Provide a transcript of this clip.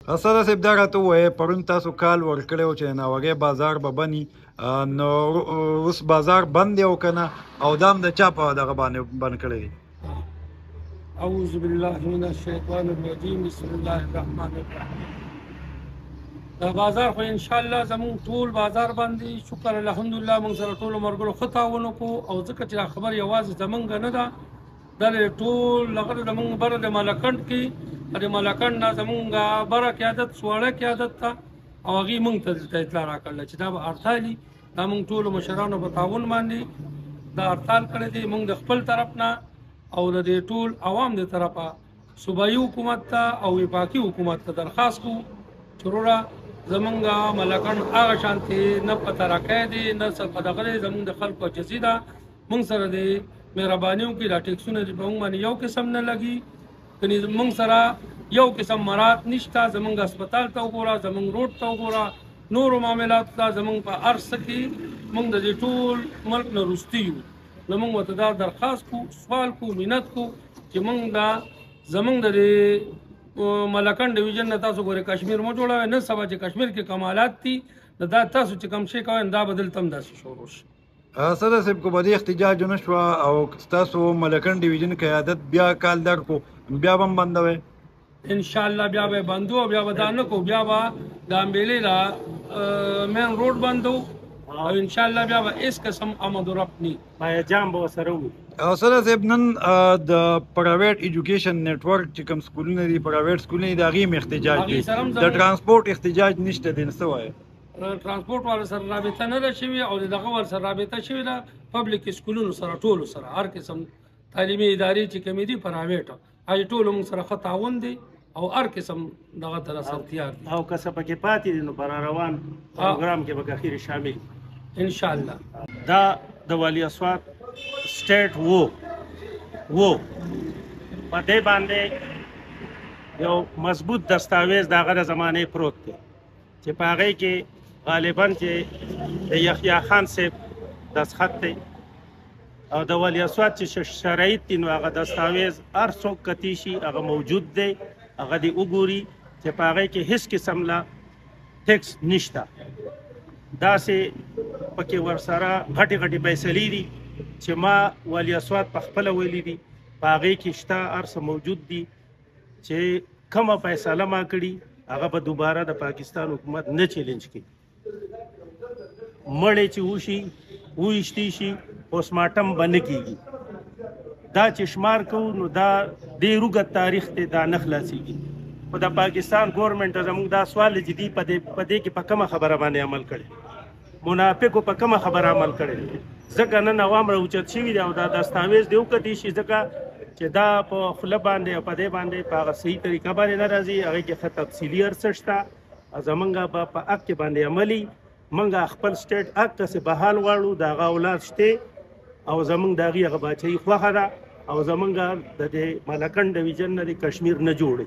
اسره صاحب دا راته ووایه پرون تاسو کال ورکړی و چې ناوګۍ بازار به بني نو اوس بازار بند دی او که نه او دا هم د چا په دغه باندې بند کړی دی؟ اعوذ بالله من الشیطان الرجیم بسم الله الرحمن الرحیم. دا بازار خو انشاءالله زمون ټول بازار باندې شکر الحمدلله موږ سره ټولو ملګرو ښه تعاون وکړو او ځکه چې دا خبر یوازې زمونږ نه ده، دا ټول لغه زمونږ بره د مالکند کې د مالکند نه زمونږ بره قیادت سواړه قیادت ته او هغې موږ ته اطلاع راکړله چې دا به هړتال وي. دا موږ ټولو مشرانو په تعاون باندې دا هړتال کړی دی. موږ د خپل طرف نه او د دې ټول عوام د طرفه صوبایي حکومت ته او وفاقي حکومت ته درخواست کوو چې وروره زمونږ ملکند هغه شانتې نه په ترقی دی نه څه په دغه دی، زمونږ د خلکو عاجزي ده. موږ سره د مهرباني وکړي دا ټیکسونه چې په موږ باندې یو قسم نه لګي، کني موږ سره یو قسم مرات نشته. زمونږ هسپتال ته وګوره، زمونږ روډ ته وګوره، نورو معاملاتو ته زمونږ په هر څه کې موږ د دې ټول ملک نه وروستي یو. نو موږ ورته دا درخواست کوو، سوال کوو، منت کوو چې موږ دا زمونږ د دې ملکند ډویژن نه تاسو ګورئ کشمیر مو جوړوئ. نن سبا چې کشمیر کې کمالات دي نو دا تاسو چې کوم شی کوئ دا به دلته هم داسې شروع شي. صدر صاحب که په دې احتجاج ونه شوه او ستاسو ملکند ډویژن قیادت بیا کال درکو بیا به هم بندوئ؟ انشاءالله بیا به بندو او بیا به دا نه کوو، بیا به د امبېلې دا مین روډ بندو او انشاءالله بیا به هېڅ قسم آمد و رفت نه جام به ورسره وي. صدر صاحب نن د پرایویټ ایجوکیشن نیټورک چې کوم سکولونه دي پرایویټ سکولونه دي د هغې هم احتجاج دی، د ټرانسپورټ احتجاج نشته دی، نو څه وایې؟ ترانسپورټ والا سره رابطه نه ده شوې او د دغه ور سره رابطه شوې ده پبلک سکولونو سره ټولو سره، هر قسم تعلیمي ادارې چې کومې دي پرایویټ هغې ټولو موږ سره ښه تعاون دی او هر قسم دغه ته راسره تیار دي. او که څه پکې پاتې دي نو پر روان پروګرام کې به اخیر شامل انشاءالله. دا د والي اسوات سټیټ وو په دې باندې یو مضبوط دستاویز د هغه د زمانې پروت دی چې په هغې کې غالبا چې د یحیی خان صاحب دستخط دی او د والي اسوات چې شرایط دي نو هغه دستاویز هر څوک کتی شي هغه موجود دی، هغه دې وګوري چې په هغې کې هېڅ قسم لا ټیکس نشته. داسې پکې ورسره غټې غټې فیصلې دي چې ما والي اسوات په خپله ویلي دي، په هغې کې شته هر څه موجود دي چې کومه فیصله ما کړي هغه به دوباره د پاکستان حکومت نه چیلنج کړي. مړی چې وشي وویشتي شي پوسټمارټم به نه کېږي. دا چې شمار کوو نو دا ډېر اوږد تاریخ دی، دا نه خلاصېږي. خو د پاکستان ګورنمنټ ته زموږ دا سوال دی چې دوی په دې کې په کومه خبره باندې عمل کړی، منافقو په کومه خبره عمل کړی. ځکه نن عوام راوچت شوي دي او دا دستاویز دې وکتلی شي ځکه چې دا په خوله باندې او په دې باندې په هغه صحیح طریقه باندې نه راځي، هغې کې ښه تفصیلي هر څه شته. زمونږ به په حق کې باندې عملي، موږ خپل سټیټ حق ته بحال غواړو، د هغه اولاد شته او زمونږ د هغې هغه باچهي خوښه ده او زمونږ د دې ملکند ډویژن نه د کشمیر نه جوړي.